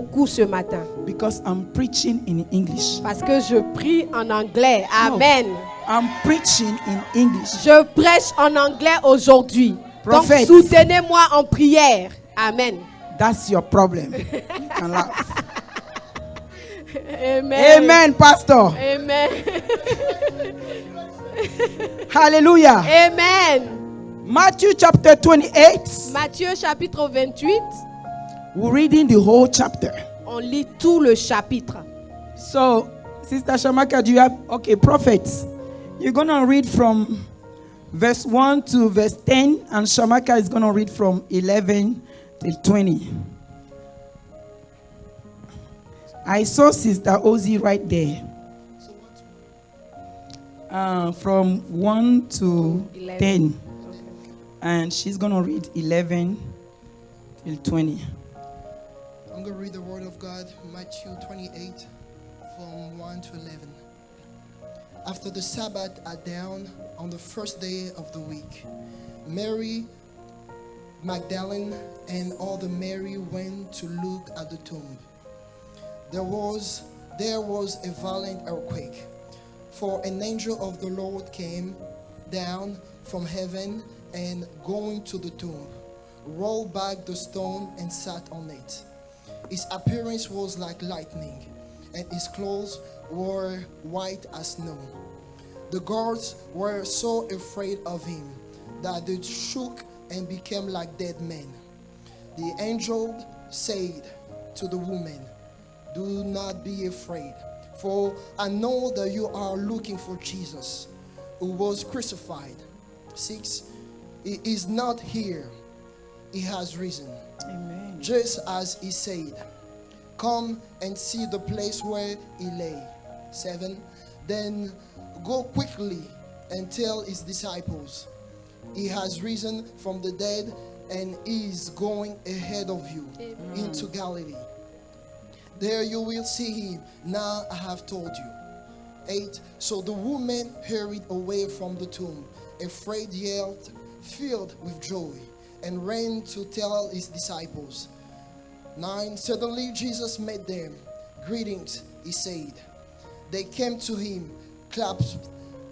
beaucoup ce matin. Because I'm preaching in English. Parce que je prie en anglais. Amen. I'm preaching in English. Je prêche en anglais aujourd'hui. Donc Prophète. soutenez-moi en prière. Amen. That's your problem. You can laugh. Amen. Amen, Pastor. Amen. Hallelujah. Amen. Matthew chapter 28. Matthieu chapitre 28. We're reading the whole chapter. On lit tout le chapitre. So, Sister Shamaka, do you have... Okay, prophets. You're going to read from verse 1 to verse 10. And Shamaka is going to read from 11 till 20. I saw Sister Ozzy right there. From 1 to 11. 10. And she's going to read 11 till 20. I'm going to read the word of God, Matthew 28, from 1 to 11. After the Sabbath at dawn, on the first day of the week, Mary Magdalene and all the Mary went to look at the tomb. There was a violent earthquake, for an angel of the Lord came down from heaven and going to the tomb, rolled back the stone and sat on it. His appearance was like lightning, and his clothes were white as snow. The guards were so afraid of him that they shook and became like dead men. The angel said to the woman, "Do not be afraid, for I know that you are looking for Jesus, who was crucified. 6. He is not here. He has risen. Amen. Just as he said. Come and see the place where he lay." 7. Then go quickly and tell his disciples, "He has risen from the dead and is going ahead of you into Galilee. There you will see him. Now I have told you." 8. So the woman hurried away from the tomb, afraid yet filled with joy, and ran to tell his disciples. 9. Suddenly Jesus met them. "Greetings," he said. They came to him, clapped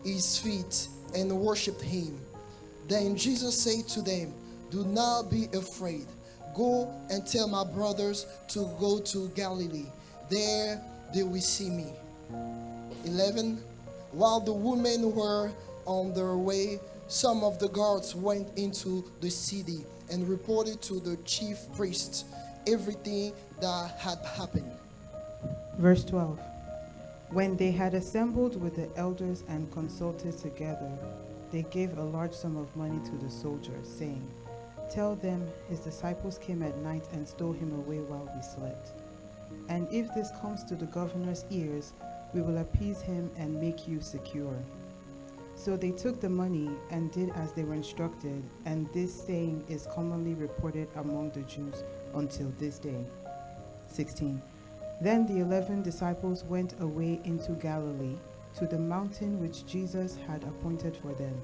his feet, and worshipped him. Then Jesus said to them, "Do not be afraid. Go and tell my brothers to go to Galilee. There they will see me." 11. While the women were on their way, some of the guards went into the city and reported to the chief priests everything that had happened. Verse 12. When they had assembled with the elders and consulted together, they gave a large sum of money to the soldiers, saying, "Tell them his disciples came at night and stole him away while we slept. And if this comes to the governor's ears, we will appease him and make you secure." So they took the money and did as they were instructed, and this saying is commonly reported among the Jews until this day. 16. Then the 11 disciples went away into Galilee, to the mountain which Jesus had appointed for them.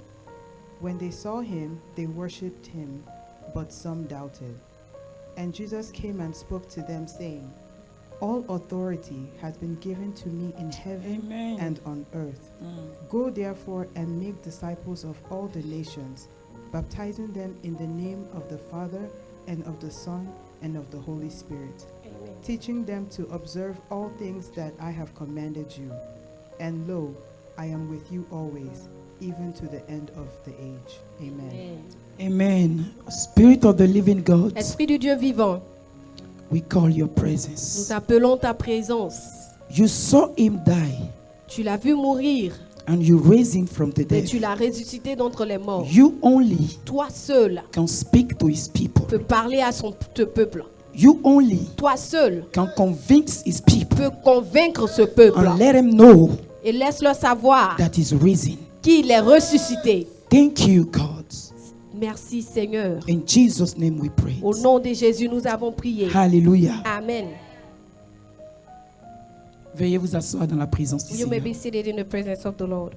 When they saw him, they worshipped him, but some doubted. And Jesus came and spoke to them, saying, "All authority has been given to me in heaven Amen. and on earth. Go therefore and make disciples of all the nations, baptizing them in the name of the Father and of the Son and of the Holy Spirit, Amen. teaching them to observe all things that I have commanded you. And lo, I am with you always, even to the end of the age." Amen. Amen. Spirit of the living God, Esprit du Dieu vivant, we call your nous presence. appelons ta présence. You saw him die Tu l'as vu mourir, and you raised him from the mais dead. tu l'as ressuscité d'entre les morts. You only Toi seul can speak to his people. peux parler à son peuple. You only Toi seul can convince his people peux convaincre ce peuple. and let him know Et laisse-le savoir that he's risen. qu'il est ressuscité. Thank you, God. Merci Seigneur. In Jesus' name we pray. Au nom de Jésus, nous avons prié. Hallelujah. Amen. Veuillez vous asseoir dans la présence du You may Seigneur. be seated in the presence of the Lord.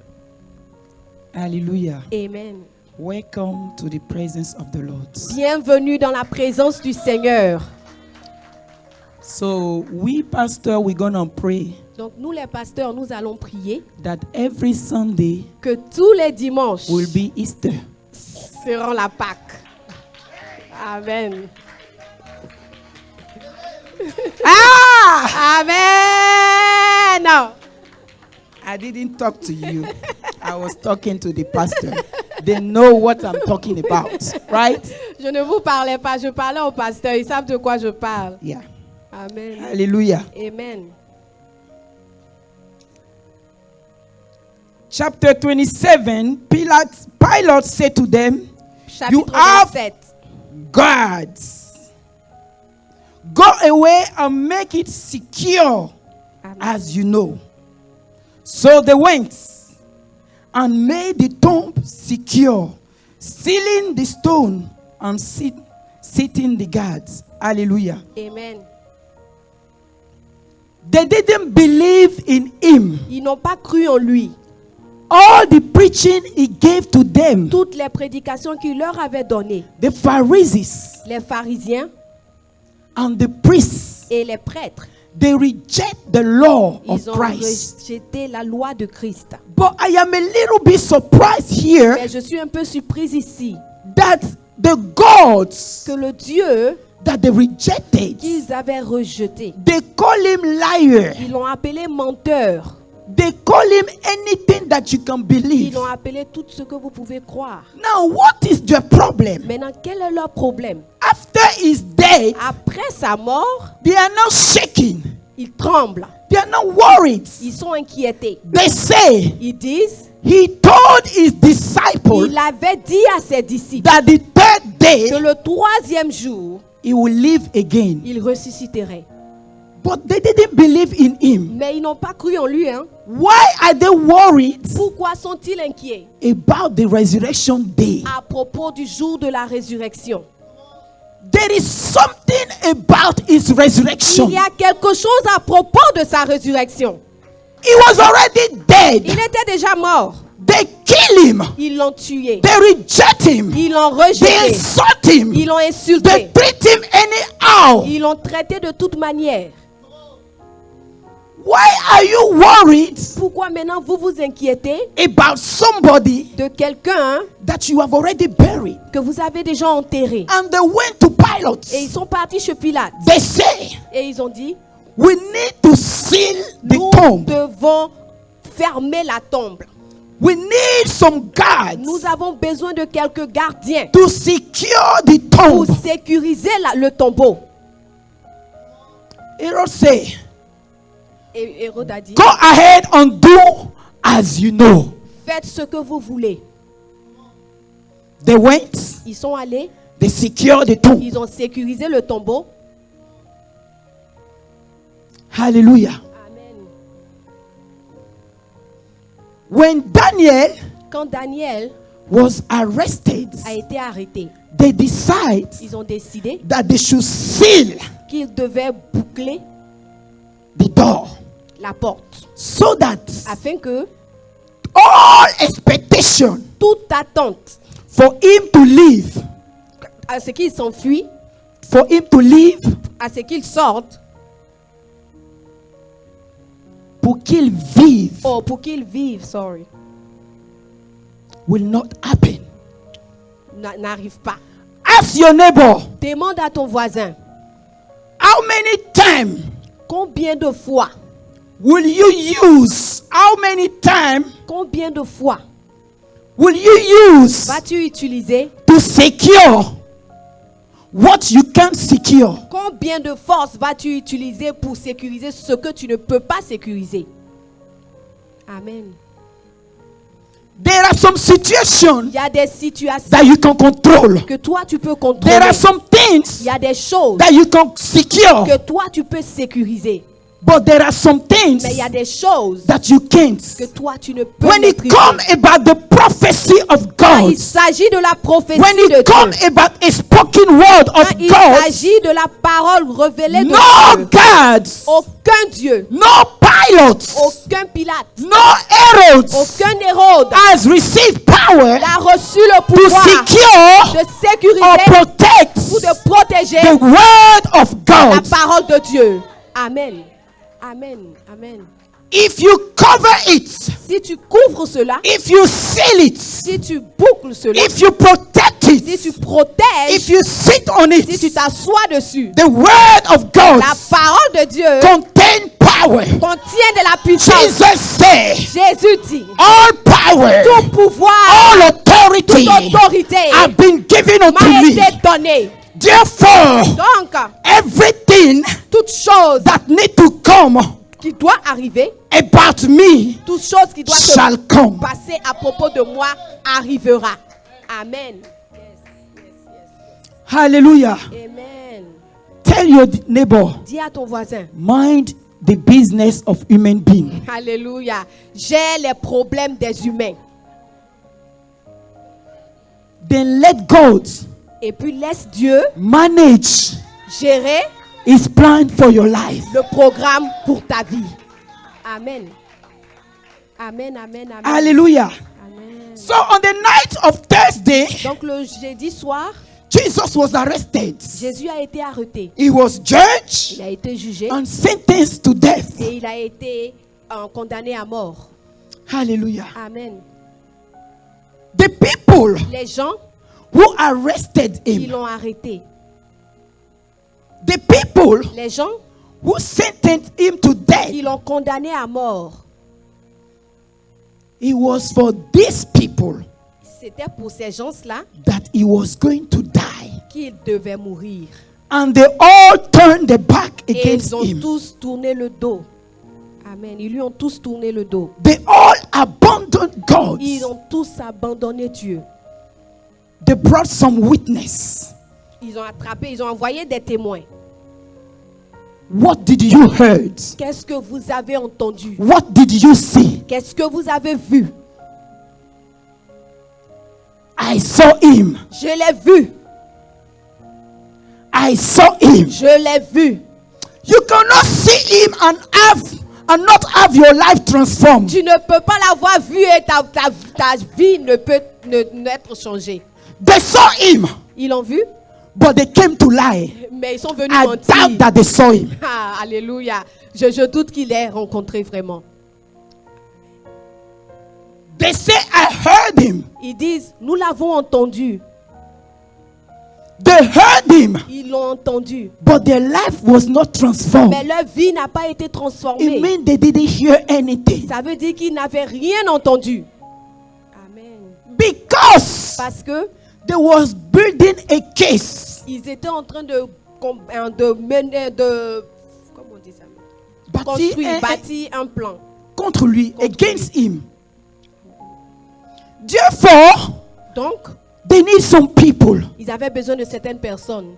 Hallelujah. Amen. Welcome to the presence of the Lord. Bienvenue dans la présence du Seigneur. So we pastor, we're gonna pray Donc nous les pasteurs, nous allons prier that every Sunday que tous les dimanches will be Easter. seront la Pâque. Amen. Ah! Amen. I didn't talk to you. I was talking to the pastor. They know what I'm talking about, right? Je ne vous parlais pas, je parlais aux pasteurs. Ils savent de quoi je parle. Yeah. Amen. Hallelujah. Amen. Chapter 27, Pilate said to them, Chapitre have- 27. Guards, go away and make it secure, Amen. as you know. So they went and made the tomb secure, sealing the stone and sitting the guards. Hallelujah. Amen. They didn't believe in him. Ils n'ont pas cru en lui. All the preaching he gave to them, Toutes les prédications qu'il leur avait données, the Pharisees les pharisiens and the priests, et les prêtres, they reject the law of ils ont Christ. rejeté la loi de Christ. But I am a little bit surprised here Mais je suis un peu surprise ici that the gods que le Dieu that they rejected, qu'ils avaient rejeté, they call him liar. ils l'ont appelé menteur. They call him anything that you can Ils believe. l'ont appelé tout ce que vous pouvez croire. Now, what is their problem? Maintenant, quel est leur problème? After his death, Après sa mort, they are not shaking. ils tremblent. They are not worried. Ils sont inquiétés. They say Ils disent, he told his disciples il avait dit à ses disciples that the third day que le troisième jour, he will live again. il ressusciterait. But they didn't believe in him. Mais ils n'ont pas cru en lui. Hein? Why are they worried Pourquoi sont-ils inquiets about the resurrection day? à propos du jour de la résurrection? There is something about his resurrection. Il y a quelque chose à propos de sa résurrection. He was already dead. Il était déjà mort. They kill him. Ils l'ont tué. They reject him. Ils l'ont They rejeté. insult him. Ils l'ont They insulté. treat him anyhow. Ils l'ont traité de toute manière. Why are you worried Pourquoi maintenant vous vous inquiétez about somebody de quelqu'un that you have already buried? que vous avez déjà enterré? And they went to Pilate. Et ils sont partis chez Pilate. They say, Et ils ont dit, we need to seal the nous tomb. devons fermer la tombe. We need some guards Nous avons besoin de quelques gardiens to secure the pour tomb. sécuriser le tombeau. Herod say, Et Hérode a dit, go ahead and do as you know. faites ce que vous voulez. They went, Ils sont allés, they secured the tomb. ils ont sécurisé le tombeau. Hallelujah. Amen. When Daniel Quand Daniel was arrested, a été arrêté, they decided ils ont décidé that they should seal qu'il devait boucler the door la porte so that afin que all expectation toute attente for him to live, à ce qu'il s'enfuit, for him to live, à ce qu'il sorte, pour qu'il vive, pour qu'il vive, will not happen. n'arrive pas. Ask your neighbor, Demande à ton voisin, how many times combien de fois, will you use? How many times combien de fois will you use vas-tu utiliser, to secure what you can't secure? combien de force vas-tu utiliser pour sécuriser ce que tu ne peux pas sécuriser? Amen. There are some situations Il y a des situations that you can control. que toi tu peux There contrôler. are some Il things y a des choses that you can secure. que toi tu peux sécuriser. But there are some things Mais il y a des choses that you can't. que toi tu ne peux When it maîtriser. comes about the prophecy of Quand God, il s'agit de la prophétie when de it comes Dieu, about a spoken word of quand il God, s'agit de la parole révélée de no Dieu, gods, aucun Dieu, no pilots, aucun Pilate, no Herods aucun Hérode has received power n'a reçu le to pouvoir secure de or sécuriser protect ou de protéger the word of la God. parole de Dieu. Amen. Amen. Amen. If you cover it, Si tu couvres cela, if you seal it, si tu boucles cela, if you protect si it, tu protèges, if you sit on si tu it, t'assois dessus, the word of God la parole de Dieu contain power. contient de la puissance. Jesus said, Jésus dit, all power, tout pouvoir, all authority toute autorité have been given unto m'a me. été donnée. Therefore, Donc, everything toute chose that need to come qui doit arriver, about me toute chose qui doit se shall come. passer à propos de moi arrivera. Amen. Hallelujah. Amen. Tell your neighbor, Dis à ton voisin, mind the business of human being. alléluia, j'ai les problèmes des humains. Then let God Et puis laisse Dieu manage gérer his plan for your life. le programme pour ta vie. Amen. Amen, amen, amen. Hallelujah. Amen. So on the night of Thursday, Donc le jeudi soir, Jesus was arrested. Jésus a été arrêté. He was judged Il a été jugé and sentenced to death. et il a été condamné à mort. Hallelujah. Amen. The people Les gens, who arrested ils him, l'ont arrêté. the people Les gens, who sentenced him to death, ils l'ont condamné à mort. it was for these people C'était pour ces gens-là that he was going to die. qu'il devait mourir. And they all turned their back Et against ils ont him. tous tourné le dos. Amen. Ils lui ont tous tourné le dos. They all abandoned God. Ils ont tous abandonné Dieu. They brought some witness. Ils ont attrapé, ils ont envoyé des témoins. What did you heard? Qu'est-ce que vous avez entendu? What did you see? Qu'est-ce que vous avez vu? I saw him. Je l'ai vu. I saw him. Je l'ai vu. You cannot see him and not have your life transformed. Tu ne peux pas l'avoir vu et ta vie ne peut n'être changée. They saw him, Ils l'ont vu, but they came to lie. mais ils sont venus I mentir. doubt that they saw him. Ah, alléluia. Je doute qu'il ait rencontré vraiment. They say, I heard him. Ils disent, nous l'avons entendu. They heard him, Ils l'ont entendu. but their life was not transformed. Mais leur vie n'a pas été It transformée. means they didn't hear anything. Ça veut dire qu'ils n'avaient rien entendu. Amen. Because Parce que they was building a case. ils étaient en train de mener, comment on dit ça? Construire, bâtir un plan. Contre lui, Contre against him. Therefore, Donc, they need some people. ils avaient besoin de certaines personnes.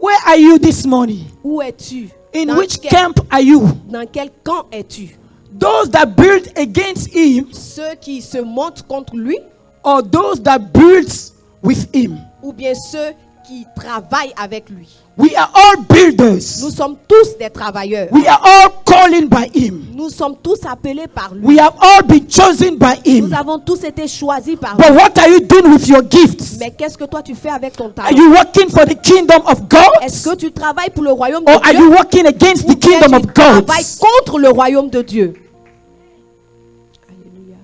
Where are you this morning? Où es-tu? In Dans which quel- camp are you? Dans quel camp es-tu? Those that build against him, Ceux qui se montent contre lui or those that builds with him? ou bien ceux qui travaillent avec lui? We are all Nous builders. sommes tous des travailleurs. We are all calling by him. Nous sommes tous appelés par lui. We have all been chosen by Nous him. avons tous été choisis par But lui. what are you doing with your gifts? Mais qu'est-ce que toi tu fais avec ton Are talent? you working for the kingdom of Est-ce God? que tu travailles pour le royaume Or de are Dieu? you working against Ou the bien kingdom tu of God? travailles contre le royaume de Dieu? Alléluia.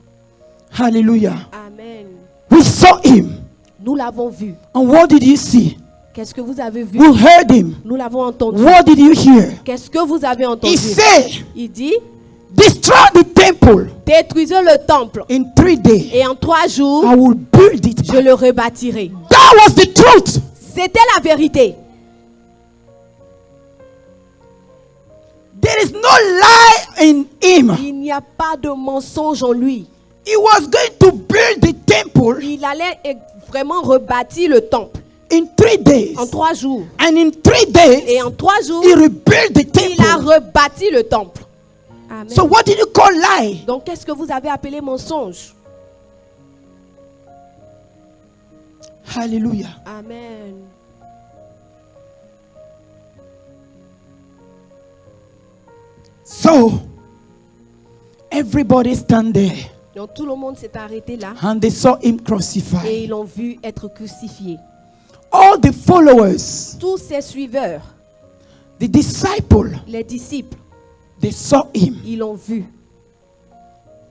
Hallelujah. Amen. We saw him. Nous l'avons vu. And what did you see? Qu'est-ce que vous avez vu? We heard him. Nous l'avons entendu. What did you hear? Qu'est-ce que vous avez He entendu? said, Il dit, destroy the temple. détruisez le temple. In 3 days, Et en 3 jours, I will build it je back. le rebâtirai. That was the truth. C'était la vérité. There is no lie in him. Il n'y a pas de mensonge en lui. He was going to build the temple Il allait vraiment rebâtir le temple. in 3 days. En 3 jours. And in 3 days, Et en 3 jours, he rebuilt the il a temple. rebâti le temple. Amen. So what did you call lie? Donc, qu'est-ce que vous avez appelé mensonge? Hallelujah. Amen. So everybody stand there Donc, tout le monde s'est arrêté là and they saw him et crucified. ils l'ont vu être crucifié. All the followers, Tous ses suiveurs, the disciples, les disciples, they saw him. ils l'ont vu.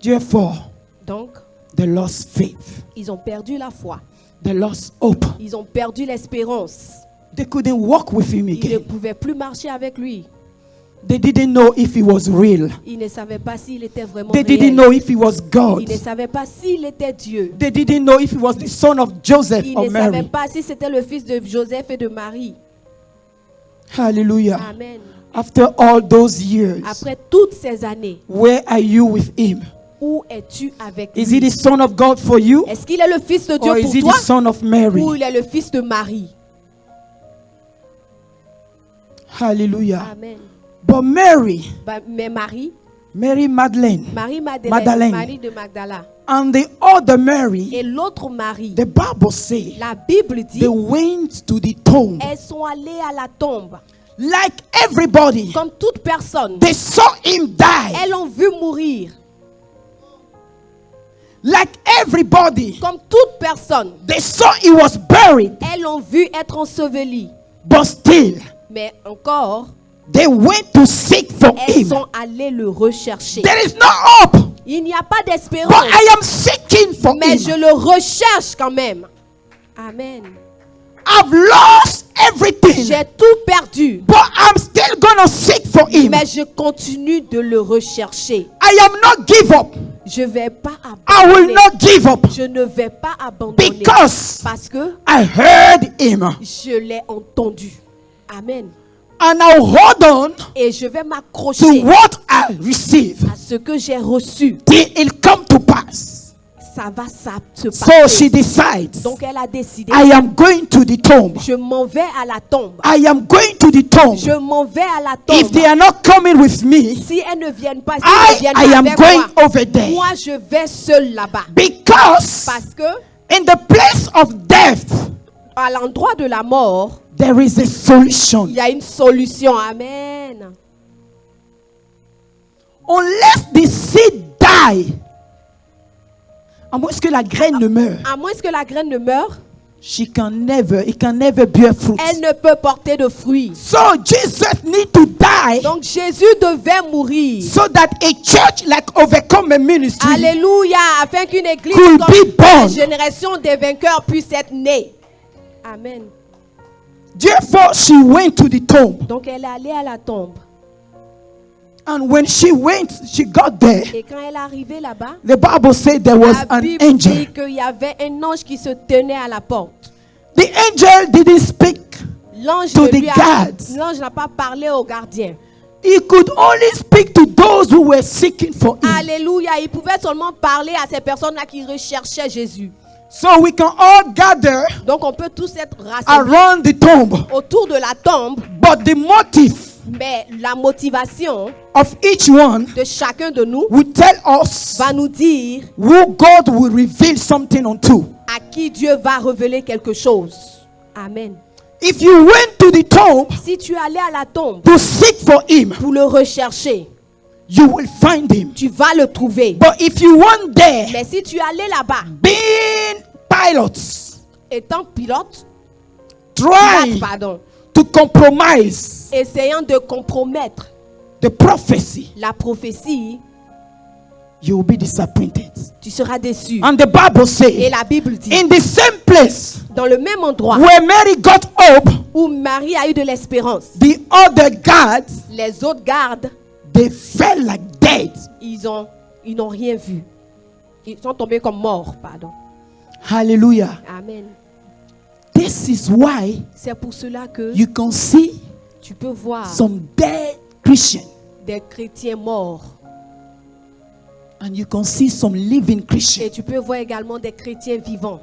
Therefore, Donc, they lost faith. ils ont perdu la foi. They lost hope. Ils ont perdu l'espérance. They couldn't walk with him Ils ne again. pouvaient plus marcher avec lui. They didn't know if he was real. Ils ne savaient pas s'il était vraiment They réel. didn't know if he was God. Ils ne savaient pas s'il était Dieu. They didn't know if he was the son of Joseph Ils or ne savaient Mary. pas si c'était le fils de Joseph et de Marie. Hallelujah. Amen. After all those years, Après toutes ces années, where are you with him? où es-tu avec Is he lui? the son of God for you? Est-ce qu'il est le fils de Dieu Or is pour he toi the son of Mary? ou il est le fils de Marie? Hallelujah. Amen. But Mary, Mais Marie, Mary Magdalene, Madeleine, Madeleine. Marie de Magdala, and the other Mary, et l'autre Marie, the Bible says, la Bible dit, they went to the tomb. elles sont allées à la tombe. Like everybody, Comme toute personne, they saw him die. elles l'ont vu mourir. Like everybody, Comme toute personne, they saw he was buried. elles l'ont vu être enseveli. But still, Mais encore, they went to seek for elles him. sont allées le rechercher. There is no hope, Il n'y a pas but d'espérance, I am seeking for mais je him. le recherche quand même. Amen. I've lost everything, J'ai tout perdu, but I'm still gonna seek for him. mais je continue de le rechercher. I am not give up. Je ne vais pas I will abandonner. not give up Je ne vais pas abandonner because parce que I heard him, je l'ai entendu. Amen. and I'll hold on Et je vais to m'accrocher what I receive à ce que j'ai reçu. till it come to pass. Ça va se So passer. she decides, Donc elle a décidé. I am going to the tomb. Je m'en vais à la tombe. I am going to the tomb. Je m'en vais à la If they tombe. are not coming with me, Si elles ne viennent pas, si elles ne I viennent am pas avec going moi, over there. moi je vais seul là-bas. Because Parce que in the place of death, à l'endroit de la mort, there is a solution. il y a une solution. Amen. Unless the seed die, à moins que la graine ne meure, À moins que la graine ne meure, it can never bear fruit. elle ne peut porter de fruits. So Jesus need to die Donc Jésus devait mourir. so that a church like Overcome Ministry Alléluia, afin qu'une église could comme be la born. génération des vainqueurs puisse être née. Amen. Therefore, she went to the tomb. Donc elle est allée à la tombe. And when she went, she got there. Et quand elle est arrivée là-bas, The Bible said there was la an Bible angel. dit qu'il y avait un ange qui se tenait à la porte. The angel didn't speak. L'ange To ne the lui a- guards. l'ange n'a pas parlé aux gardiens. He could only speak to those who were seeking for him. Alléluia, il pouvait seulement parler à ces personnes-là qui recherchaient Jésus. So we can all gather Donc on peut tous être rassemblés around the tomb. autour de la tombe, But the motive mais la motivation of each one de chacun de nous will tell us va nous dire who God will reveal something unto. à qui Dieu va révéler quelque chose. Amen. If you went to the tomb Si tu es allé à la tombe to seek for him, pour le rechercher, you will find him. tu vas le trouver. But if you went there Mais si tu es allé là-bas, being pilots, étant pilote, trying pardon, to compromise essayant de compromettre the prophecy, la prophétie, you will be disappointed. tu seras déçu. And the Bible Et says, la Bible dit, in the same place dans le même endroit where Mary got hope, où Marie a eu de l'espérance, the other guards, les autres gardes, they fell like dead. ils n'ont rien vu. Ils sont tombés comme morts, pardon. Hallelujah. Amen. This is why C'est pour cela que you can see tu peux voir some dead Christians des chrétiens morts and you can see some living et Christians. tu peux voir également des chrétiens vivants.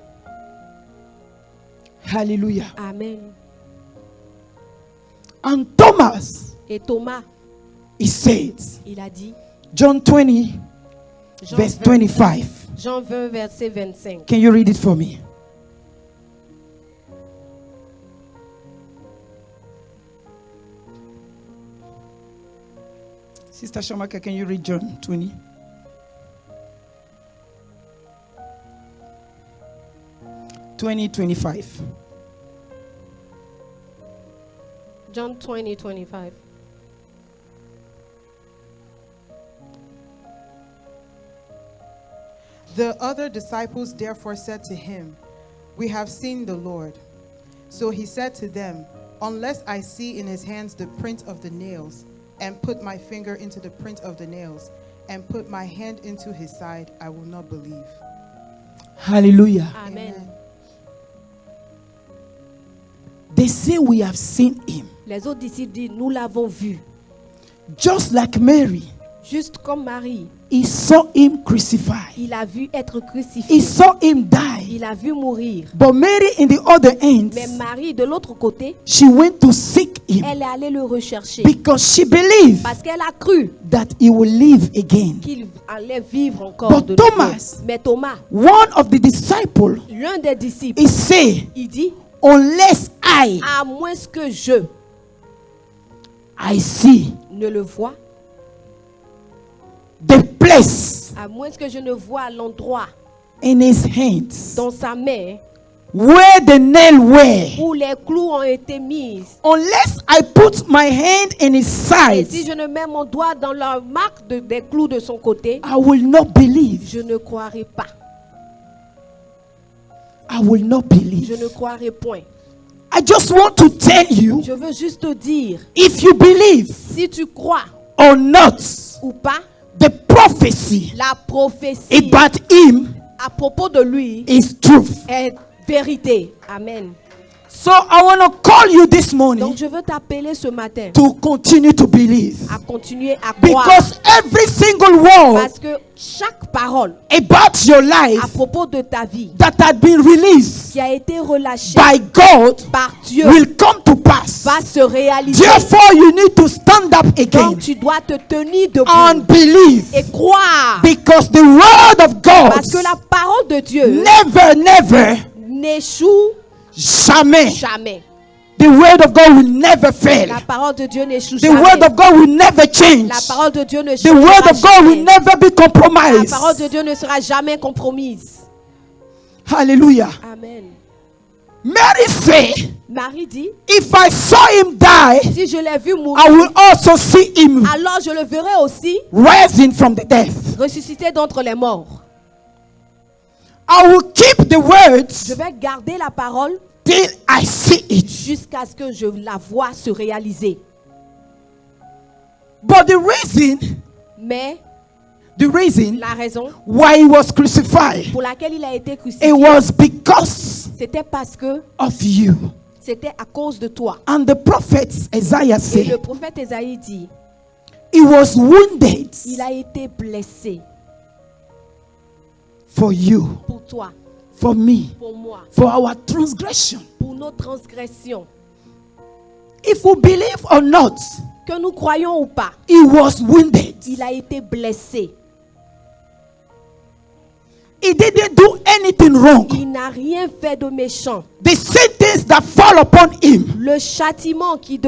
Hallelujah. Amen. And Thomas, Et Thomas, he said, il a dit, John 20, Jean verse 20, 25. Jean 20, verset 25. Can you read it for me? Sister Shamaka, can you read John 20? (20:25). John 20, 25. The other disciples therefore said to him, "We have seen the Lord." So he said to them, "Unless I see in his hands the print of the nails, and put my finger into the print of the nails, and put my hand into his side, I will not believe." Hallelujah. Amen. They say we have seen him. Les autres disciples disent, nous l'avons vu. Just like Mary, Juste comme Marie, he saw him crucified. il a vu être He crucifié. saw him die. Il a vu mourir. But Mary, in the other end, Mais Marie, de l'autre côté, she went to seek him elle est allée le rechercher. because she believed Parce qu'elle a cru that he will live again. qu'il allait vivre encore But de nouveau. Thomas, Mais Thomas, one of the disciples, l'un des disciples, he said, il dit, unless à moins que je I see ne le vois, the place à moins que je ne vois l'endroit in his hands dans sa main where the nail were, où les clous ont été mis, unless I put my hand in his et side, si je ne mets mon doigt dans la marque des clous de son côté, I will not believe. je ne croirai pas. I will not Je believe. ne croirai point. I just want to tell you, Je veux juste te dire, if you believe si tu crois or not, ou pas, the prophecy la prophétie about him à propos de lui is truth. est vérité. Amen. So I want to call you this morning Donc je veux t'appeler ce matin to continue to believe, à continuer à croire. because every single word Parce que chaque parole about your à life propos de ta vie that had been released qui a été relâchée by God par Dieu will come to pass. va se réaliser. Therefore, you need to stand up again Donc tu dois te tenir debout and believe, et croire. because the word of God Parce que la parole de Dieu never n'échoue jamais. jamais. The word of God will never fail. La parole de Dieu n'échoue The jamais. word of God will never change. La parole de Dieu ne The word changera of God will jamais. never be La compromised. parole de Dieu ne sera jamais compromise. Hallelujah. Amen. Mary said, Marie dit, if I saw him die, si je l'ai vu mourir, I will also see him alors je le verrai aussi rising from the death. ressuscité d'entre les morts. I will keep the Je words vais garder la parole till I see it. jusqu'à ce que je la vois se réaliser. But the reason Mais la raison why he was crucified, pour laquelle il a été crucifié, it was because c'était parce que of you. c'était à cause de toi. And the prophet Isaiah Et le said, prophète Ésaïe dit, he was wounded il a été blessé for you, pour toi, for me, pour moi, for our transgression. pour nos transgressions. If we believe or not, Que nous croyons ou pas, he was wounded. il a été blessé. He didn't do anything wrong. Il n'a rien fait de méchant. The sentence that fell upon him Le châtiment qui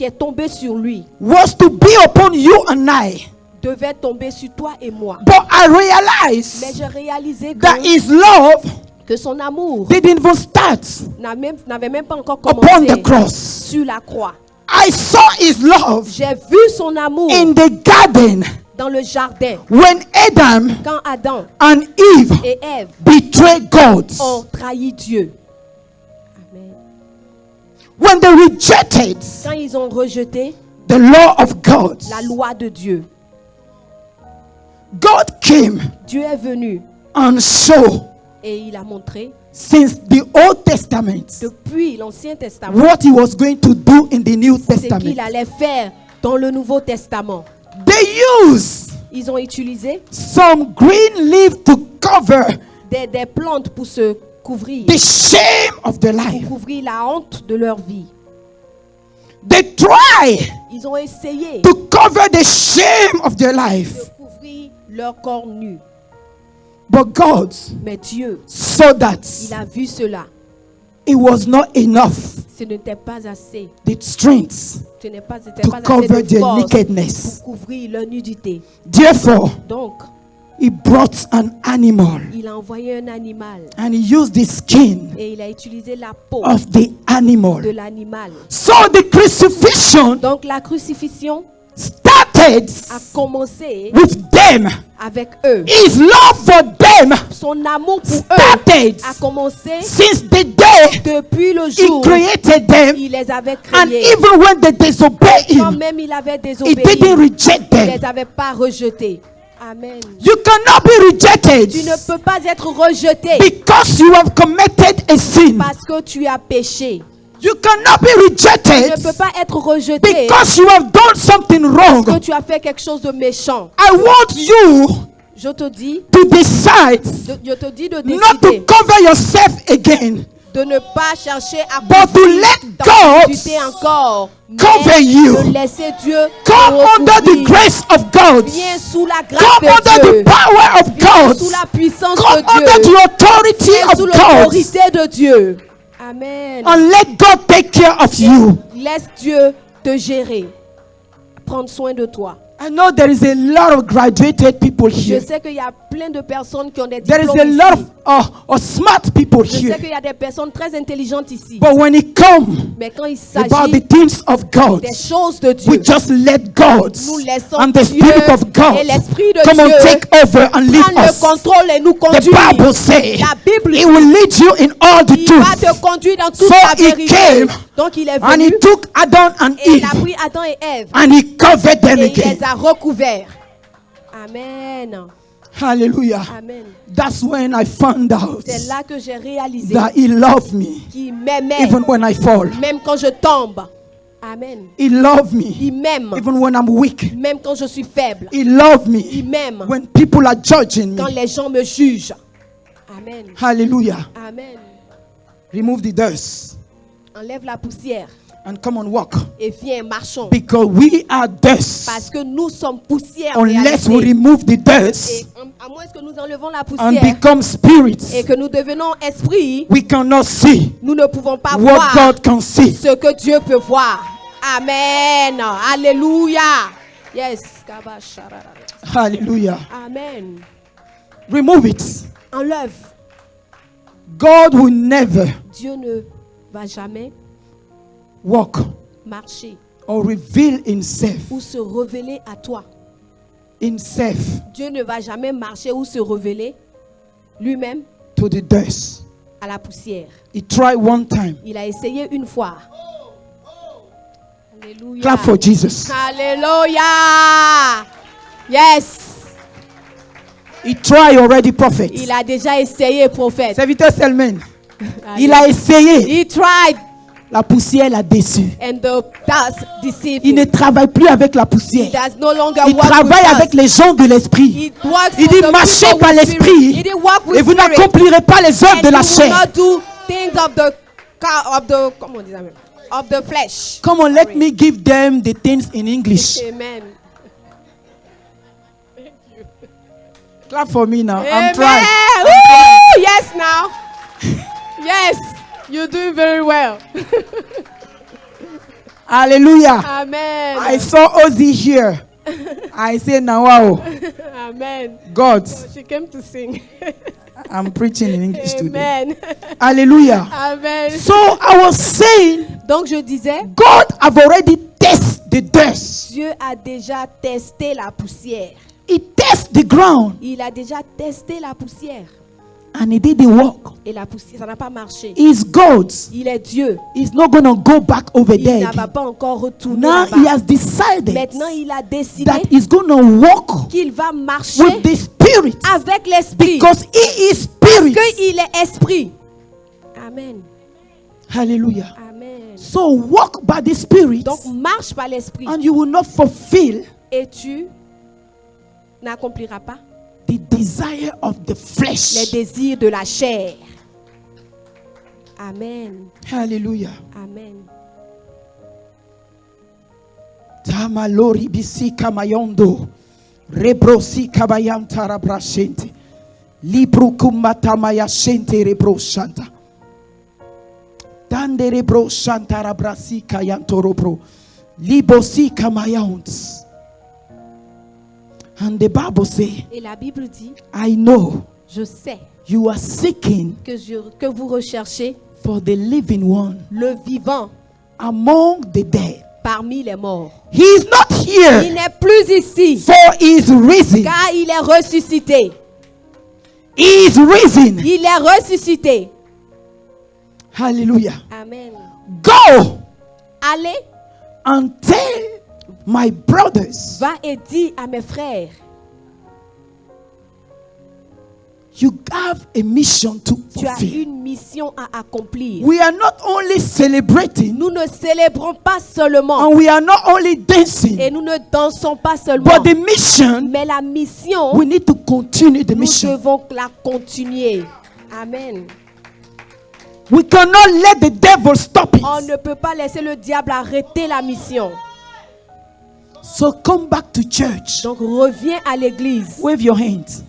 est tombé sur lui was to be upon you and I. devait tomber sur toi et moi. But I Mais realized j'ai réalisé that his love que son amour didn't even start n'avait même pas encore upon commencé the cross. sur la croix. I saw his love J'ai vu son amour in the garden dans le jardin when Adam quand Adam and Eve et Ève betrayed God. ont trahi Dieu. Amen. When they rejected Quand ils ont rejeté the law of God, la loi de Dieu, God came Dieu est venu and showed et il a montré since the Old Testament depuis l'Ancien Testament what he was going to do in the New ce Testament. qu'il allait faire dans le Nouveau Testament. They used Ils ont utilisé some green leaf to cover des plantes pour se couvrir, the shame of their pour life. couvrir la honte de leur vie. They try Ils ont essayé to cover the shame of their de life. couvrir leur corps nu. But God Mais Dieu, saw that il a vu cela. it was not enough, Ce n'était pas assez. the strength Ce n'est pas, c'était to pas assez cover de their force nakedness. pour couvrir leur nudité. Therefore, Donc, he brought an animal il a envoyé un animal and he used the skin et il a utilisé la peau of the de animal. l'animal. So the crucifixion Donc, la crucifixion started a commencé with them. avec eux. His love for them Son amour pour eux started a commencé since the day depuis le he jour où created them, il les avait and créés. even when they disobeyed Quand him, même il avait he désobéi, didn't reject il ne them. les avait pas rejetés. Amen. You cannot be rejected Tu ne peux pas être rejeté because you have committed a sin. parce que tu as péché. You cannot be Tu ne rejected peux pas être rejeté because you have done something parce que wrong. tu as fait quelque chose de méchant. I want you Je te dis, to decide je te dis de not to décider cover yourself again, de ne pas chercher à but to let God lutter encore, mais cover you. de laisser Dieu te come under the recouvrir. grace of God. Viens sous la grâce Come de under Dieu. the power of Viens God. sous la puissance Come de under Dieu. the authority Viens of sous God. l'autorité de Dieu. Amen. And let God take care of you. Laisse Dieu te gérer. Prendre soin de toi. I know there is a lot of graduated people Je here. sais qu'il y a plein de personnes qui ont des There is diplômes a lot ici. of smart people Je sais here. qu'il y a des personnes très intelligentes ici. But when it comes Mais quand il about the s'agit things of God, des choses de we Dieu, just let God nous laissons and the Dieu Spirit of God et l'Esprit de come and Dieu take over and lead prendre le us. contrôle et nous The conduire. Bible says La Bible He will lead you in all the il va te truth. conduire dans toute So la he vérité. came Donc il est And venu He took Adam and et il a Eve pris Adam et Ève and He covered them et il again. les a recouverts. Amen. Hallelujah. Amen. That's when I found out C'est là que j'ai réalisé that He loved me qu'il m'aimait even when I fall. même quand je tombe. Amen. He loved me Il m'aime even when I'm weak. même quand je suis faible. He loved Il me m'aime when people are judging quand me. les gens me jugent. Amen. Hallelujah. Amen. Remove the dust Enlève la poussière and come on walk. et viens, marchons. Because we are dust. Parce que nous sommes poussière. Unless we réalité. remove the Et dust à moins que nous enlevons la and poussière become et spirits, que nous devenons esprit, we cannot see nous ne pouvons pas what voir God can see. ce que Dieu peut voir. Amen. Alléluia. Yes. Hallelujah. Amen. Remove it. Enlève. God will never Dieu ne va jamais walk marcher or reveal Himself. ou se révéler à toi. Himself Dieu ne va jamais marcher ou se révéler lui-même to the dust. à la poussière. He tried one time. Il a essayé une fois. Alléluia. Clap for Jesus. Alléluia. Yes. He tried already, prophet. Il a déjà essayé, prophète. Serviteur Selman. Il a essayé. He tried La poussière l'a déçu. and the dust deceived Il ne him. travaille plus avec la He poussière. does no longer Il walk travaille with avec us. les gens de l'esprit. He works Il with dit the marchez people par with spirit. He l'esprit didn't walk with et vous spirit. n'accomplirez pas les œuvres And de la you will chair. not do things comment on dit ça même? Of the flesh. Come on, let me give them the things in English. Amen. Clap for me now. I'm Amen. trying. Woo! Yes, now. Yes, you're doing very well. Hallelujah. Amen. I saw Ozzy here. I say now, wow, Amen. God, She came to sing. I'm preaching in English today. Amen. Hallelujah. Amen. So I was saying, Donc je disais, God have already tested the dust. Dieu a déjà testé la poussière. He tested the ground Il a déjà testé la poussière. and he did the work. Et la poussière, ça n'a pas marché. He's God. Il est Dieu. He's not going to go back over Il there. ne va again. pas encore retourner Now là-bas. he has decided Maintenant, il a décidé that he's going to walk qu'il va marcher with the Spirit avec l'esprit. because he is Spirit. Qu'il est esprit. Amen. Hallelujah. Amen. So walk by the Spirit Donc marche par l'esprit and you will not fulfill et tu n'accompliras pas the desire of the les flesh. désirs de la chair. Amen. Hallelujah. Amen. Tamalori bisika mayondo. Rebrosi kabayanta rabrashente. Libru kumata mayashente rebro shanta. Dande rebro shanta rabrasika yantorobro. Libosika mayaunt. And the Bible says, Et la Bible dit, I know je sais you are seeking que vous recherchez for the living one le vivant among the dead. parmi les morts. He is not Il here, n'est plus ici, for he is risen. car il est ressuscité. He is risen. Il est ressuscité. Hallelujah. Amen. Go Allez, and tell my brothers, va et dis à mes frères, you have a mission to tu as fulfill. une mission à accomplir. We are not only celebrating, Nous ne célébrons pas seulement and we are not only dancing, et nous ne dansons pas seulement, but the mission, mais la mission, we need to continue the nous mission. devons la continuer. Amen. We cannot let the devil stop On it. ne peut pas laisser le diable arrêter la mission. So come back to church. Donc reviens à l'église. Wave your hands.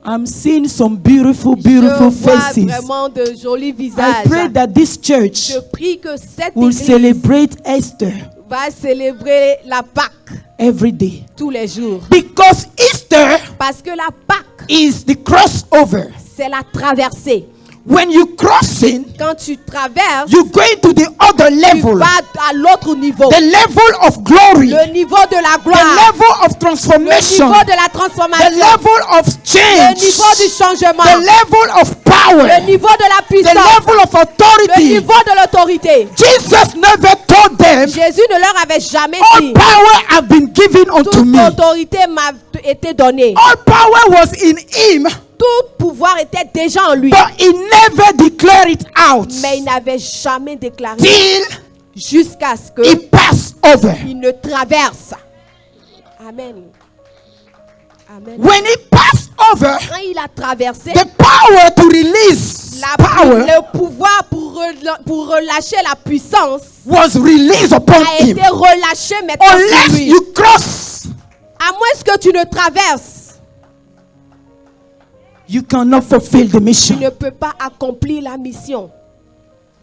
I'm seeing some beautiful, beautiful Je vois faces. vraiment de jolis I visages. pray that this church Je prie que cette will église celebrate Esther va célébrer la Pâque every day. tous les jours. Because Easter Parce que la Pâque, is the crossover. c'est la traversée. When you cross in, Quand tu traverses, you go into the other tu level. vas à l'autre niveau. The level of glory. Le niveau de la The gloire. level of Le transformation. niveau de la The transformation. level of Le change. niveau du changement. The level of power. Le niveau de la The puissance. level of Le authority. niveau de l'autorité. Jesus never told them, Jésus ne leur avait jamais all dit, power have been given unto toute me. autorité m'a été donnée. All power was in him, Tout pouvoir était déjà en lui. but he never declared it out Mais il n'avait jamais déclaré till jusqu'à ce he qu'il passed over. ne traverse. Amen. Amen. When he passed over, Quand il a traversé, the power to release power le pouvoir pour relâcher la puissance was released upon a him. été relâché maintenant sur Unless lui. you cross, À moins que tu ne traverses, you cannot fulfill the tu mission. ne peux pas accomplir la mission.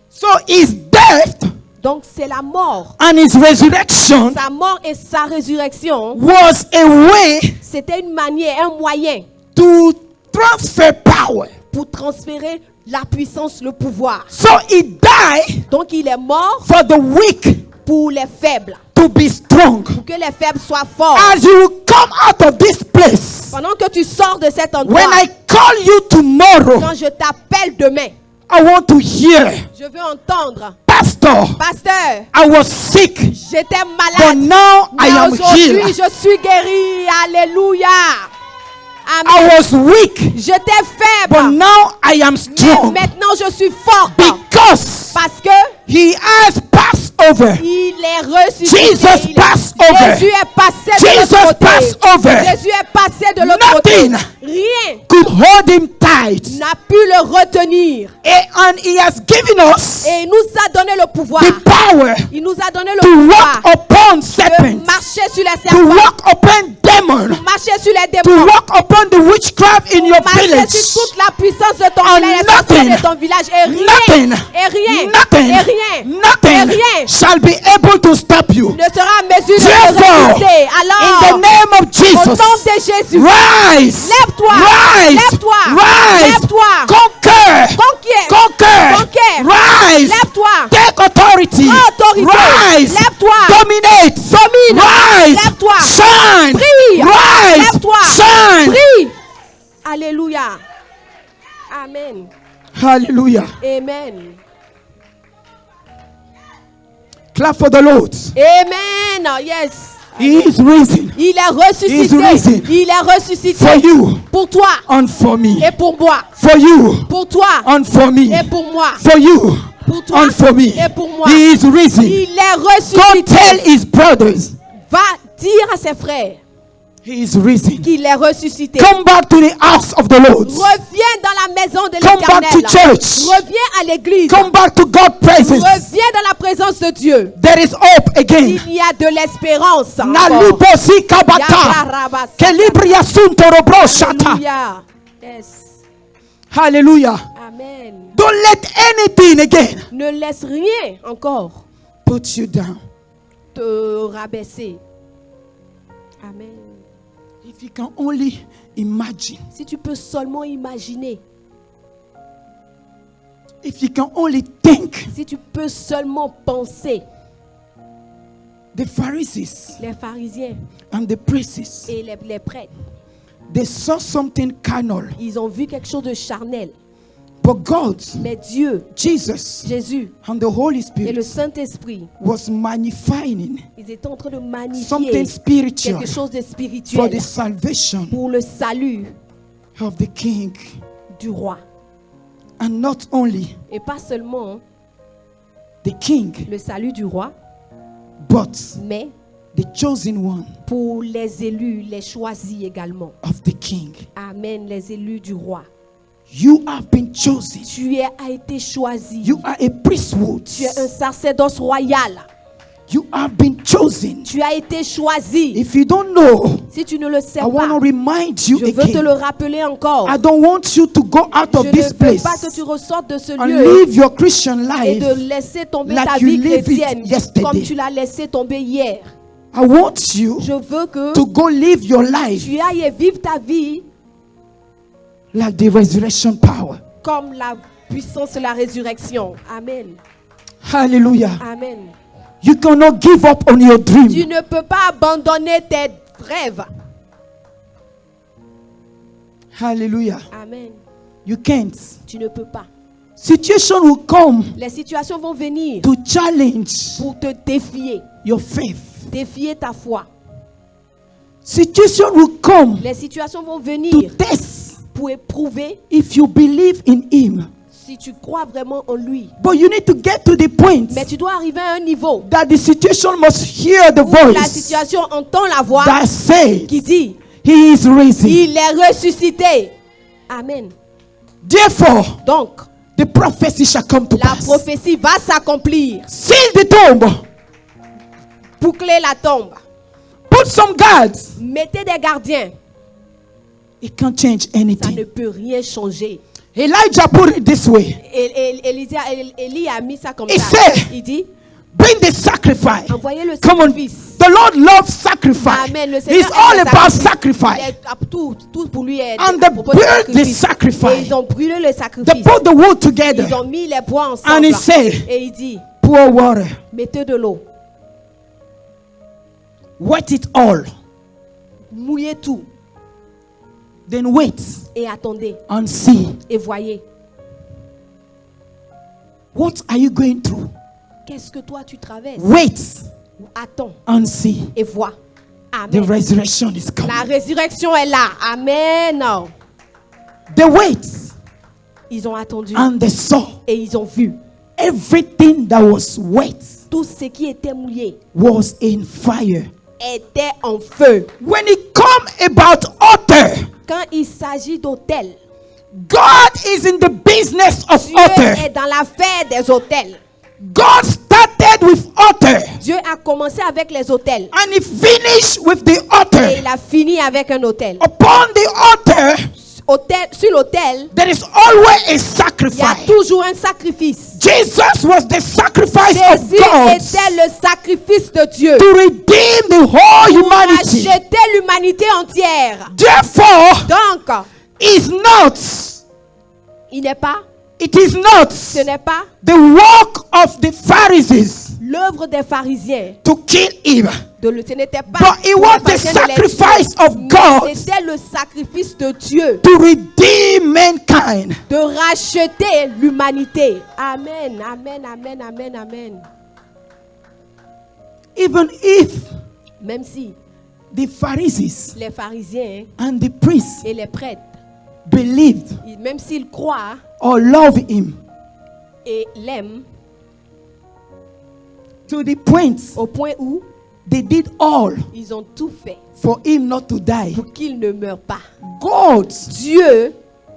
So his death Donc c'est la mort. and his resurrection Sa mort et sa résurrection, was a way c'était une manière, un moyen to transfer power. pour transférer la puissance, le pouvoir. So he died Donc il est mort for the weak pour les faibles, to be strong. pour que les faibles soient forts. As you come out of this place, Pendant que tu sors de cet endroit, when I call you tomorrow, quand je t'appelle demain, I want to hear, je veux entendre, Pastor, pasteur, I was sick, j'étais but malade, now I mais am aujourd'hui healed. je suis guéri. Alléluia. I Amen. was weak, J'étais but faible, now I am mais strong. maintenant je suis forte. Because Parce que he has passed over. il est ressuscité. Jesus passed over. Jésus est passé de Jesus l'autre côté. passed over. Jésus est passé de l'autre côté. Nothing Rien could hold him tight. n'a pu le retenir. And he has given us Et il nous a donné le pouvoir. the power Il nous a donné le to pouvoir walk upon de serpents, marcher sur les to serpents, walk upon demons, marcher sur les to démons, walk upon the witchcraft in your marcher village. sur toute la puissance de ton And village, les sorciers nothing, de ton village. Et rien, nothing, et rien, nothing, et rien, et nothing rien shall be able to stop you. ne sera en mesure de te Therefore, résister. in Alors, the name of au Jesus, nom de Jésus, rise, lève-toi, rise, lève-toi, rise, lève-toi, conquer, conquiers, conquer, conquer, rise, lève-toi, take authority, prends autorité, rise, lève-toi, dominate, domine, rise, lève-toi, shine, brille, rise, lève-toi, shine. brille. Alléluia. Amen. Hallelujah. Amen. Clap for the Lord. Amen. Oh, yes. He is risen Il est He is ressuscité. risen. Il est ressuscité. for you Pour toi and for me. et pour moi. For you Pour toi and for me. et pour moi. For you Pour toi and for me. et pour moi. He is risen. Il est Go tell ressuscité. his brothers, Va dire à ses frères, He is risen. qu'il est ressuscité. Come back to the house of the Lord. Reviens dans la maison de Come back to l'Éternel. church. Reviens à l'église. Come back to God's presence. Reviens dans la présence de Dieu. There is hope again. Il y a de l'espérance. encore. Nalibosi kabata. Yakarabasa. Kelibria suntoro broshata. Alléluia. Yes. Hallelujah. Amen. Don't let anything again Ne laisse rien encore put you down. te rabaisser. Amen. If you can only imagine. Si tu peux seulement imaginer, If you can only think. si tu peux seulement penser, The Pharisees les pharisiens and the priests, et les prêtres, they saw something carnal. ils ont vu quelque chose de charnel. But God, Mais Dieu, Jesus, Jésus and the Holy et le Spirit Saint-Esprit, was magnifying ils étaient en train de magnifier something spiritual quelque chose de for spirituel the salvation pour le salut of the King. du roi. And not only Et pas seulement the King, le salut du roi, but mais the chosen one pour les élus, les choisis également. of the King. Amen, les élus du roi. You have been chosen. Tu as été choisi. You are a priesthood. Tu es un sacerdoce royal. You have been chosen. Tu as été choisi. If you don't know, Si tu ne le sais I want to pas, remind you je veux te le again. rappeler encore. I don't want you to go out Je of ne this veux place pas que tu ressortes de ce and lieu live your Christian et life. de laisser tomber like ta you vie lived it chrétienne yesterday. comme tu l'as laissé tomber hier. I want you Je veux que to go live your life tu ailles vivre ta vie like the resurrection power. comme la puissance de la résurrection. Amen. Hallelujah. Amen. You cannot give up on your Tu dream. ne peux pas abandonner tes rêves. Hallelujah. Amen. You can't. Tu ne peux pas. Situation will come Les situations vont venir to challenge pour te défier, your faith. défier ta foi. Situation will come Les situations vont to venir test pour éprouver if you believe in Him. si tu crois vraiment en lui. But you need to get to the point Mais tu dois arriver à un niveau that the situation must hear the où la voice situation entend la voix that says qui dit He is risen. il est ressuscité. Amen. Therefore, Donc, the prophecy shall come to la pass. prophétie va s'accomplir. Seal the tomb. Boucler la tombe. Put some guards. Mettez des gardiens. It can't change Ça ne anything. peut rien changer. Elijah put it this way. Élie a mis ça comme He ça. said, Il dit, Bring the sacrifice. envoyez le Come on. sacrifice. The Lord loves sacrifice. Amen. Le Seigneur He's all aime le about sacrifice. sacrifice. Tout pour lui est And à they propos de burned the Et sacrifice. ils ont brûlé le They sacrifice. put the wood Ils together. ont mis les bois And ensemble. he said, Et il dit, Pour water. mettez de l'eau. Wet it all. Mouillez tout. Then wait Et attendez. and see. Et voyez. What are you going through? Qu'est-ce que toi tu traverses? Wait Attends and see. et vois. The Amen. resurrection is La coming. résurrection est là. Amen. They wait Ils ont attendu and they saw et ils ont vu. everything that was wet Tout ce qui était mouillé was in fire. était en feu. When it come about altar, Quand il s'agit d'autel, God is in the business of Dieu altar. est dans l'affaire des autels. God started with altar Dieu a commencé avec les autels and he finished with the et altar. il a fini avec un autel. Upon the altar, Sur l'autel, there is always a il y a sacrifice. toujours un sacrifice. Jesus was the sacrifice of Jésus God était le sacrifice de Dieu to redeem the whole pour humanity. acheter l'humanité entière. Therefore, Donc, is not, il n'est pas, it is not ce n'est pas the work of the Pharisees l'œuvre des pharisiens. to kill him, Ce n'était pas but it pour was les the pharisiens de les tuer, sacrifice of mais God c'était le sacrifice de Dieu to redeem mankind. de racheter l'humanité. Amen, amen, amen, amen, amen. Even if Même si the Pharisees les pharisiens and the priests et les prêtres, believed même s'ils croient or love him et l'aiment to the point au point où They did all Ils ont tout fait for him not to die. pour qu'il ne meure pas. God Dieu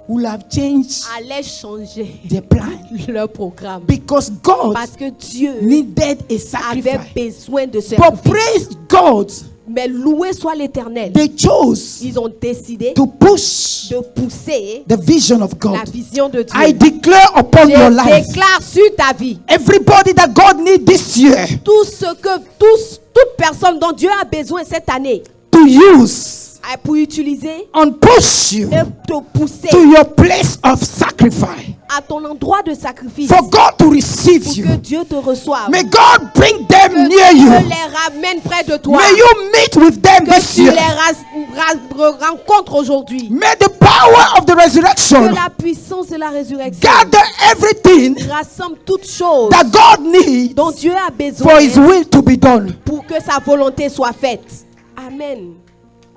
will have changed allait changer the plan leur programme. because God Parce que Dieu needed a avait sacrifice. besoin de ce But sacrifice. praise God, Mais loué soit l'Éternel. they chose Ils ont décidé to push de pousser the vision of la God. vision de Dieu. I declare upon your Je life, déclare sur ta vie everybody that God needs this year toute personne dont Dieu a besoin cette année to use pour utiliser and push you et te pousser to your place of sacrifice à ton endroit de sacrifice for God to receive pour you. que Dieu te reçoive. May God bring them Que near Dieu you. les ramène près de toi. May you meet with them Que this tu year. les rencontres aujourd'hui. May the power of the Que resurrection la puissance de la résurrection gather everything rassemble toutes choses that God needs dont Dieu a for besoin His will to be done. pour que sa volonté soit faite. Amen.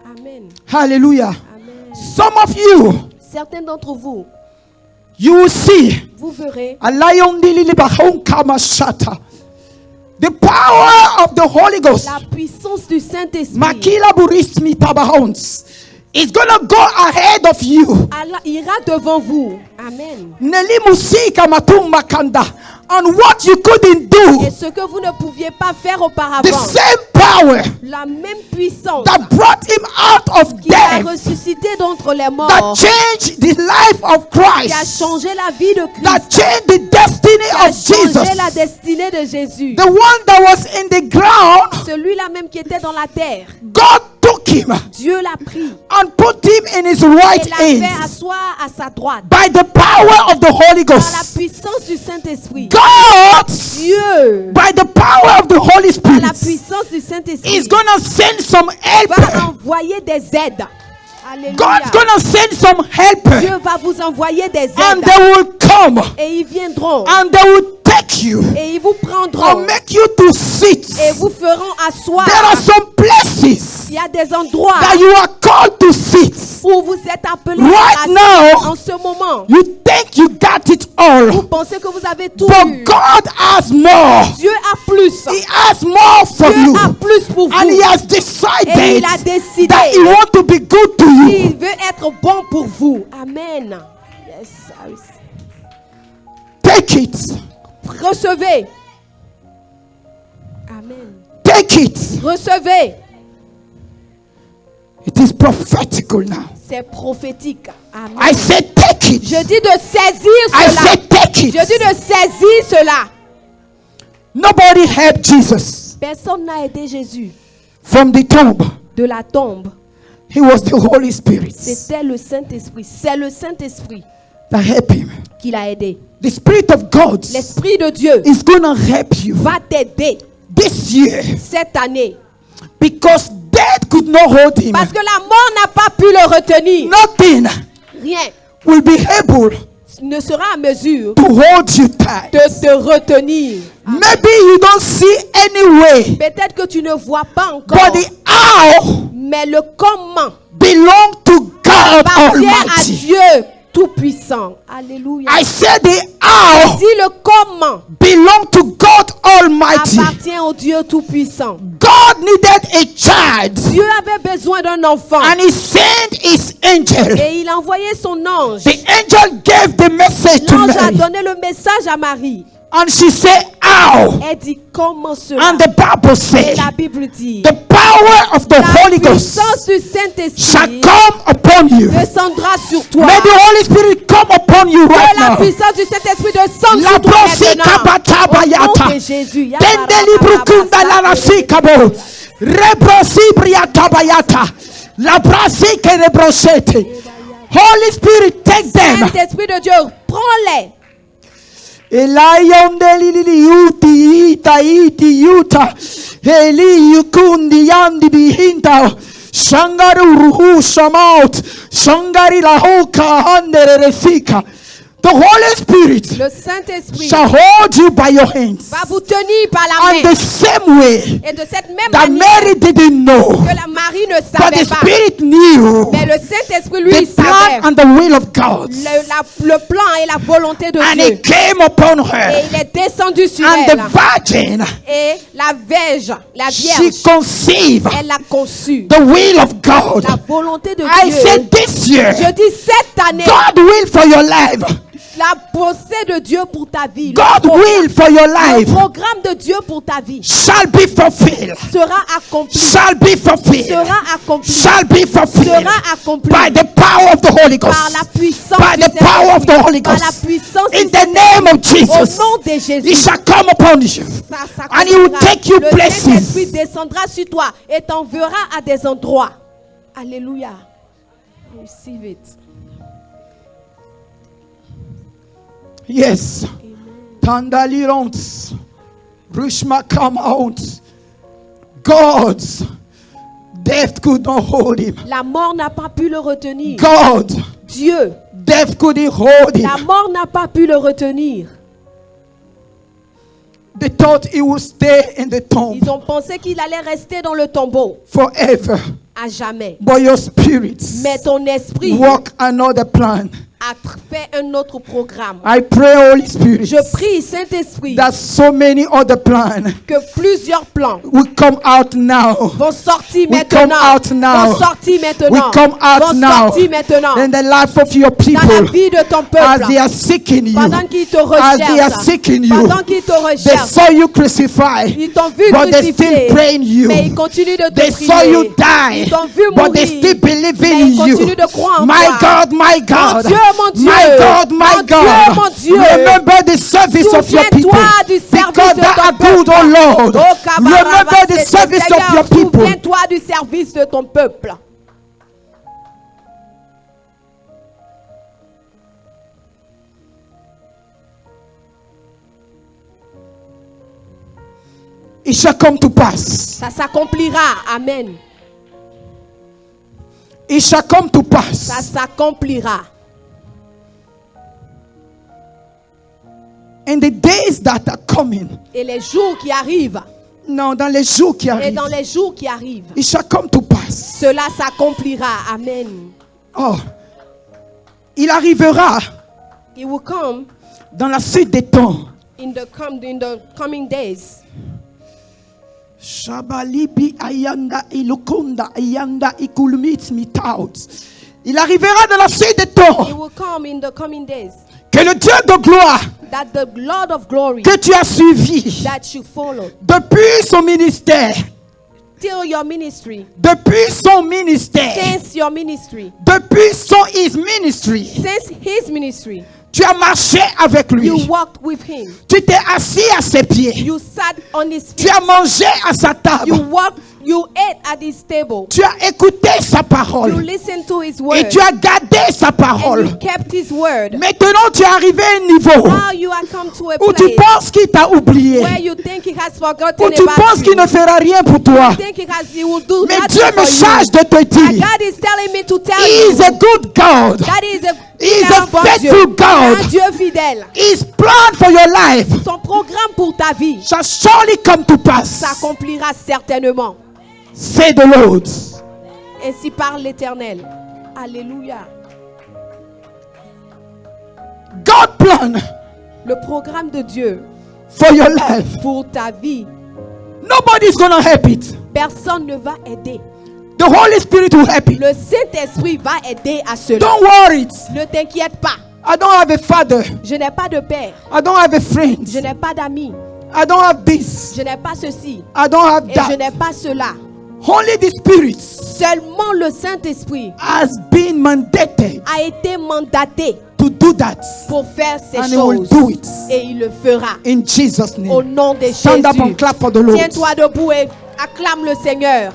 Amen. Hallelujah. Amen. Some of you, Certains d'entre vous, you will see vous verrez a lion the power of the Holy Ghost. la puissance du Saint-Esprit. Makila burismi tabahons is gonna go ahead of you. Allah ira devant vous. Amen. Neli musika matum makanda. And what you couldn't do, Et ce que vous ne pouviez pas faire the auparavant, same power la même puissance that brought him out of qui l'a death, ressuscité d'entre les that morts, changed the life of qui a Christ, changé la vie de that Christ, changed the destiny qui a of changé la Jesus, destinée de Jésus, the one that was in the ground, celui-là même qui était dans la terre, God took him Dieu l'a pris and put him in his et right l'a fait hand asseoir à sa droite by the power of the Holy par la Ghost. puissance du Saint-Esprit. God, Dieu, by the power of the Holy par la Spirit, puissance du Saint-Esprit, is gonna send some va helper. envoyer des aides. Alléluia. God's gonna send some helper, Dieu va vous envoyer des and aides they will come et ils viendront and they will take you et ils vous or prendront make you to sit. et vous feront asseoir. There are some places Il y a des endroits that you are called to sit. où vous êtes appelés Right à now, en ce moment. you think you got it Vous all, pensez que vous avez tout but eu. God has more. Dieu a plus. He has more for Dieu you, a plus pour and He vous. has Et decided il a décidé that He wants to be good to you. qu'il veut être bon pour vous. Amen. Yes, I receive. Take it. Recevez. Amen. Take it. Recevez. It is prophetical now. C'est prophétique. Amen. I said, take it. Je dis de saisir I cela. said, take Je it. dis de saisir cela. Nobody helped Jesus Personne n'a aidé Jésus from the tomb. de la tombe. He was the Holy Spirit C'était le Saint-Esprit. C'est le Saint-Esprit that helped him. qui l'a aidé. The Spirit of God L'Esprit de Dieu is going to help you va t'aider this year cette année. because death could not hold him. Parce que la mort n'a pas pu le retenir. Nothing Rien will be able ne sera à mesure to hold you tight. de te retenir. Maybe you don't see any way, Peut-être que tu ne vois pas encore, but the how mais le comment belong to God appartient à Almighty. Dieu Tout-Puissant. Alléluia. I said the how Si le comment belong to God Almighty. appartient au Dieu Tout-Puissant. God needed a child, Dieu avait besoin d'un enfant and He sent His angel. et il a envoyé son ange. The angel gave the message to L'ange a Mary, donné le message à Marie. and she said, "How?" Elle dit comment cela. And the Bible Et said, la Bible dit "The power of the la Holy Ghost puissance du shall Saint-Esprit come upon you." descendra sur toi. May the Holy Spirit come upon you Que right la now. puissance du Saint-Esprit descende La sur toi brosi maintenant. kabata Au nom bayata. de Jésus. Dendeli brukunda la nasi kabo. Rebrosi briata bayata. La brasi ke rebrosete. Holy Spirit, take them. Saint-Esprit de Dieu, prends-les. Elayonde lili yuti ita iti yuta. Eli yukundi yandi bihinta. Shangari uruhu shamaut. Shangari lahuka handere resika. The Holy Spirit le Saint-Esprit shall hold you by your hands. va vous tenir par la And main. the same way Et de cette même that manière Mary didn't know, que la Marie ne but savait the pas, Spirit knew mais le Saint-Esprit, lui, il the plan savait and the will of God. le plan et la volonté de And Dieu. it came upon Et her. il est descendu sur And elle. the virgin, Et la Vierge, she Vierge, conceived elle a conçu the will of God. la volonté de I Dieu. said this year, Je dis cette année, God will for your life. la pensée de Dieu pour ta vie, God will for your le life programme de Dieu pour ta vie shall be fulfilled. sera accompli. Shall be fulfilled. Sera accompli. Shall be fulfilled Sera accompli by the power of the Holy par Ghost. la puissance By du the power of the Holy Saint-Esprit. Par la Ghost. puissance In du the name of Saint-Esprit. Au Jesus, nom de He Jésus. shall come upon you. Ça And He will s'accomplira. take you Le Saint-Esprit places. descendra sur toi et t'enverra à des endroits. Alléluia. Receive it. Yes. Tandaliront. Rushma come out. God's death could not hold him. La mort n'a pas pu le retenir. God, Dieu, death couldn't hold la him. mort n'a pas pu le retenir. They thought he would stay in the tomb Ils ont pensé qu'il allait rester dans le tombeau forever. à jamais. But your spirit Mais ton esprit work another plan. a fait un autre programme. I pray, Holy Spirit, Je prie, Saint-Esprit, that so many other plans que plusieurs plans will come out now. vont sortir We come maintenant. out now. Vont sortir maintenant. We come out Vont now. sortir maintenant. In the life of your Dans la people, vie de ton as peuple. they are seeking you, Pendant qu'ils te as they are recherchent. seeking you, Pendant qu'ils te they recherchent. saw you crucified, Ils t'ont vu but they crucifié. still praying you. Mais ils continuent de te They prier. saw you die, Ils t'ont vu but they mourir. still believe Mais in ils you. continuent de croire en My toi. God, my God, Mon Dieu, mon Dieu. my God, my Mon Dieu, God. mon Dieu. Remember the service of your people, Souviens-toi du service because de thou ton art good, peuple. oh Lord. Oh, Kabaraba, Remember the Seigneur, service of your people. souviens-toi du service de ton peuple. It shall come to pass. Ça s'accomplira. Amen. It shall come to Ça pass. s'accomplira. In the days that are coming. Et les jours qui arrivent. Non, dans les jours qui Et arrivent. dans les jours qui arrivent. It shall come to pass. Cela s'accomplira. Amen. Oh, il arrivera It will come dans la suite des temps. in the coming days. Shabalibi ayanda ilukonda ayanda ikulmit mitaut. Il arrivera dans la suite des temps It will come in the coming days. que le Dieu de gloire That the Lord of glory que tu as suivi that you follow depuis son ministère, till your ministry, depuis son ministère, since your ministry, depuis his ministry, since his ministry, tu as marché avec lui. you walked with him. Tu t'es assis à ses pieds. You sat on his Tu feet. as mangé à sa table. You walked. You ate at his table. Tu as écouté sa You parole. listened to his Et word. tu as gardé sa And parole. you kept his word. Maintenant, tu es arrivé à un niveau Now you are come to a où tu place penses qu'il t'a oublié. where you think he has forgotten Où tu about penses qu'il you. ne fera rien pour toi. You think he will do Mais nothing Dieu me for charge you. de te And dire, God is telling me to tell He is you a good God. that he is a He is fidèle a bon faithful Dieu. God. Un Dieu fidèle. His plan for your life Son programme pour ta vie shall surely come to pass. s'accomplira certainement. Say the Lord. Ainsi parle l'Éternel. Alléluia. God plan Le programme de Dieu for your life. pour ta vie, Nobody's gonna help it. personne ne va aider. The Holy Spirit will help it. Le Saint-Esprit va aider à cela. Don't worry. Ne t'inquiète pas. I don't have a father. Je n'ai pas de père. I don't have a friend. Je n'ai pas d'amis. I don't have this. Je n'ai pas ceci. I don't have Et je that. n'ai pas cela. Only the Spirit Seulement le Saint-Esprit has been mandated a été mandaté to do that. pour faire ces And he will choses. do it. Et il le fera. In Jesus' Au name. nom de Stand up and Jésus. clap for the Lord. Tiens-toi debout et acclame le Seigneur.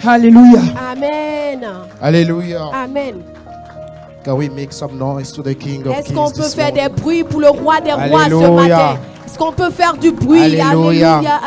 Hallelujah. Amen. Hallelujah. Amen. Can we make some noise to the King of Est-ce qu'on Kings peut this faire morning? des bruits pour le roi des rois ce Alléluia. matin? Est-ce qu'on peut faire du bruit? Alléluia. Alléluia. Alléluia.